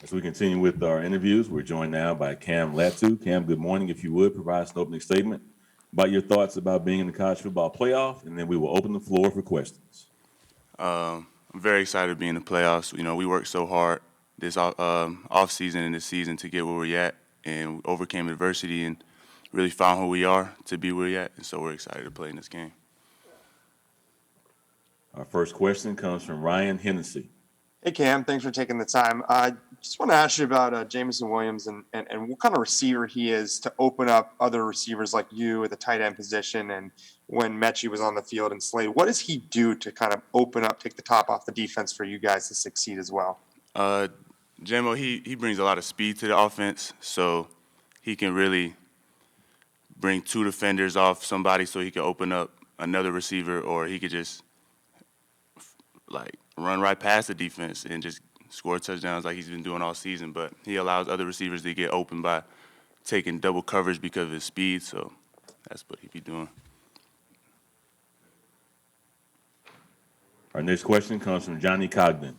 As we continue with our interviews, we're joined now by Cam Latu. Cam, good morning. If you would, provide us an opening statement about your thoughts about being in the college football playoff, and then we will open the floor for questions. I'm very excited to be in the playoffs. You know, we worked so hard this off season and this season to get where we're at, and we overcame adversity and really found who we are to be where we're at. And so we're excited to play in this game. Our first question comes from Ryan Hennessy. Hey, Cam, thanks for taking the time. I just want to ask you about Jamison Williams and what kind of receiver he is to open up other receivers like you at the tight end position and when Mechie was on the field and Slade. What does he do to kind of open up, take the top off the defense for you guys to succeed as well? Jamo, he brings a lot of speed to the offense, so he can really bring two defenders off somebody so he can open up another receiver, or he could just run right past the defense and just score touchdowns like he's been doing all season. But he allows other receivers to get open by taking double coverage because of his speed, so that's what he be doing. Our next question comes from Johnny Cogden.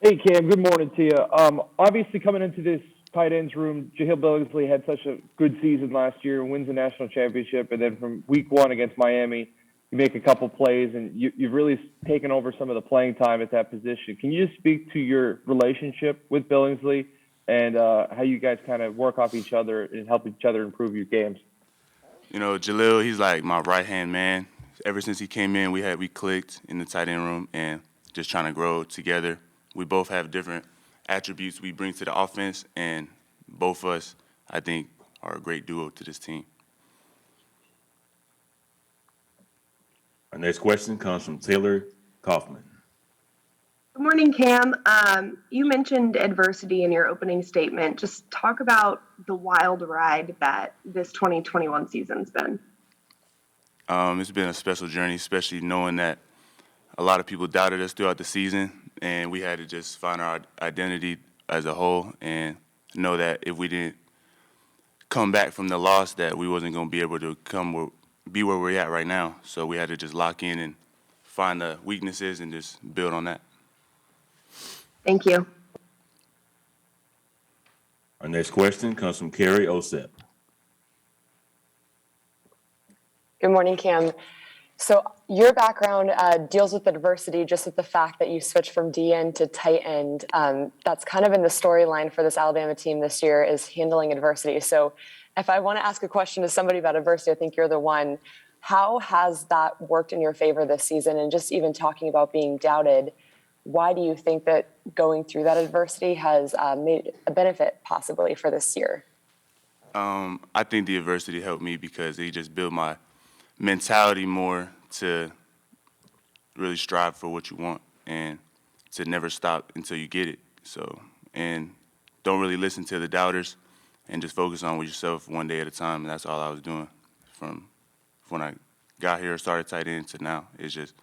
Hey, Cam, good morning to you. Obviously, coming into this tight ends room, Jahlil Billingsley had such a good season last year, wins the national championship, and then from week one against Miami, you make a couple plays, and you've really taken over some of the playing time at that position. Can you just speak to your relationship with Billingsley and how you guys kind of work off each other and help each other improve your games? You know, Jahlil, he's like my right-hand man. Ever since he came in, we clicked in the tight end room and just trying to grow together. We both have different attributes we bring to the offense, and both of us, I think, are a great duo to this team. Our next question comes from Taylor Kaufman. Good morning, Cam. You mentioned adversity in your opening statement. Just talk about the wild ride that this 2021 season's been. It's been a special journey, especially knowing that a lot of people doubted us throughout the season, and we had to just find our identity as a whole and know that if we didn't come back from the loss, that we wasn't going to be able to be where we're at right now. So we had to just lock in and find the weaknesses and just build on that. Thank you. Our next question comes from Carrie Osep. Good morning, Cam. So your background deals with adversity, just with the fact that you switched from D end to tight end. That's kind of been the storyline for this Alabama team this year, is handling adversity. So if I want to ask a question to somebody about adversity, I think you're the one. How has that worked in your favor this season? And just even talking about being doubted, why do you think that going through that adversity has made a benefit possibly for this year? I think the adversity helped me because it just built my mentality more to really strive for what you want and to never stop until you get it. So, and don't really listen to the doubters and just focus on with yourself one day at a time. And that's all I was doing from when I got here, started tight end to now. It's just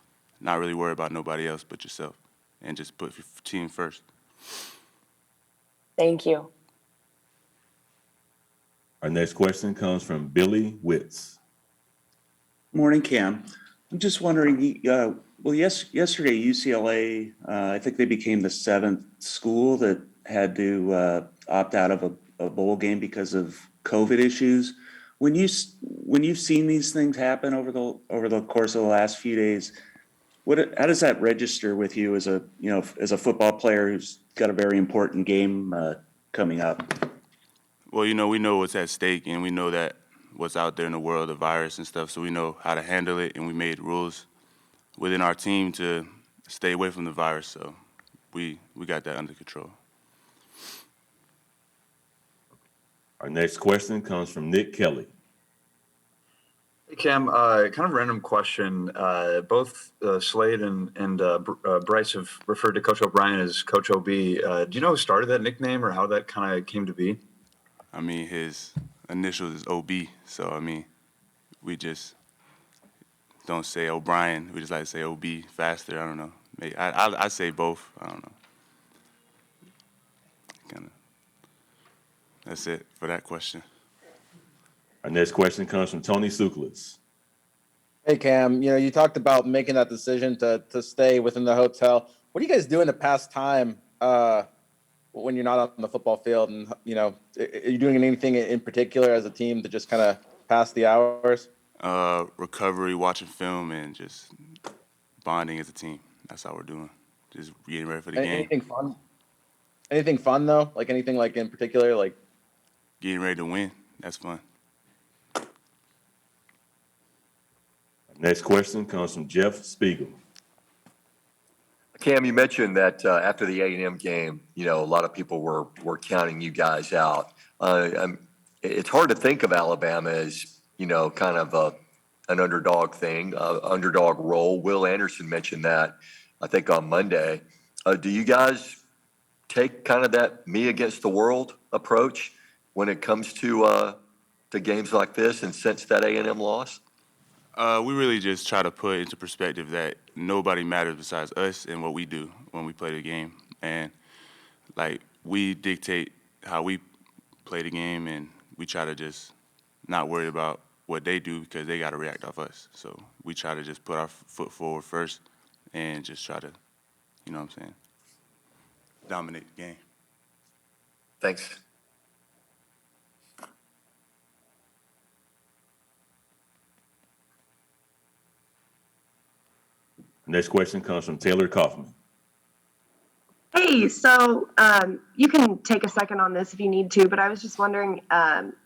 not really worry about nobody else but yourself and just put your team first. Thank you. Our next question comes from Billy Witz. Morning, Cam. I'm just wondering, yesterday UCLA, I think they became the 7th school that had to opt out of a bowl game because of COVID issues. When you've seen these things happen over the course of the last few days, how does that register with you as a football player who's got a very important game coming up? Well, we know what's at stake, and we know that what's out there in the world, the virus and stuff, so we know how to handle it, and we made rules within our team to stay away from the virus, so we got that under control. Our next question comes from Nick Kelly. Hey, Cam, kind of random question. Both Slade and Bryce have referred to Coach O'Brien as Coach OB. Do you know who started that nickname or how that kind of came to be? I mean, his initials is OB, so, we just don't say O'Brien. We just like to say OB faster. I don't know. Maybe I say both. I don't know. That's it for that question. Our next question comes from Tony Suklis. Hey, Cam, you talked about making that decision to stay within the hotel. What do you guys do in the past time when you're not on the football field, and are you doing anything in particular as a team to just kind of pass the hours? Recovery, watching film, and just bonding as a team. That's how we're doing. Just getting ready for the game. Anything fun? Anything fun though? Like anything like in particular, like Getting ready to win. That's fun. Next question comes from Jeff Spiegel. Cam, you mentioned that after the A&M game, a lot of people were counting you guys out. It's hard to think of Alabama as, kind of an underdog thing, underdog role. Will Anderson mentioned that, I think, on Monday. Do you guys take kind of that me against the world approach when it comes to games like this and since that A&M loss? We really just try to put into perspective that nobody matters besides us and what we do when we play the game. And, we dictate how we play the game, and we try to just not worry about what they do because they got to react off us. So we try to just put our foot forward first and just try to, dominate the game. Thanks. Next question comes from Taylor Kaufman. Hey, so you can take a second on this if you need to, but I was just wondering,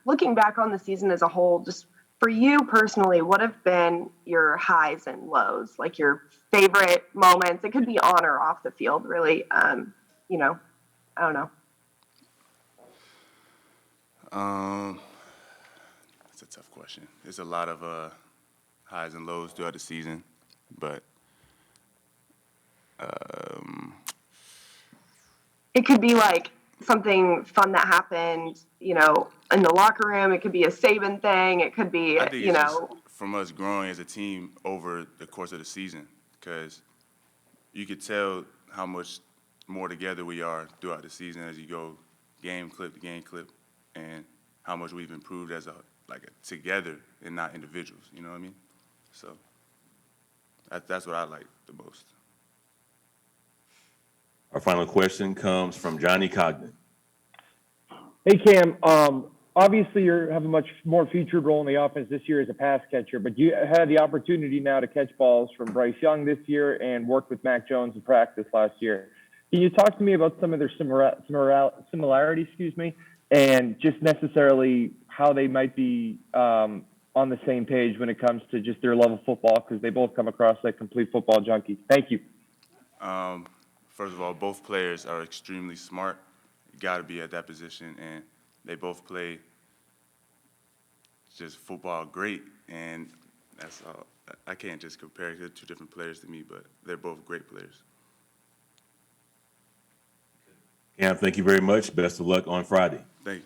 looking back on the season as a whole, just for you personally, what have been your highs and lows, like your favorite moments? It could be on or off the field, really. I don't know. That's a tough question. There's a lot of highs and lows throughout the season, but it could be like something fun that happened, in the locker room. It could be a Saban thing. It could be, I think it's just from us growing as a team over the course of the season, because you could tell how much more together we are throughout the season as you go game clip to game clip, and how much we've improved as together and not individuals. You know what I mean? So that's what I like the most. Our final question comes from Johnny Cogden. Hey, Cam. Obviously, you have a much more featured role in the offense this year as a pass catcher, but you had the opportunity now to catch balls from Bryce Young this year and work with Mac Jones in practice last year. Can you talk to me about some of their similarities, and just necessarily how they might be on the same page when it comes to just their love of football, because they both come across like complete football junkies? Thank you. First of all, both players are extremely smart. You got to be at that position, and they both play just football great, and that's all. I can't just compare. They're two different players to me, but they're both great players. Cam, thank you very much. Best of luck on Friday. Thank you.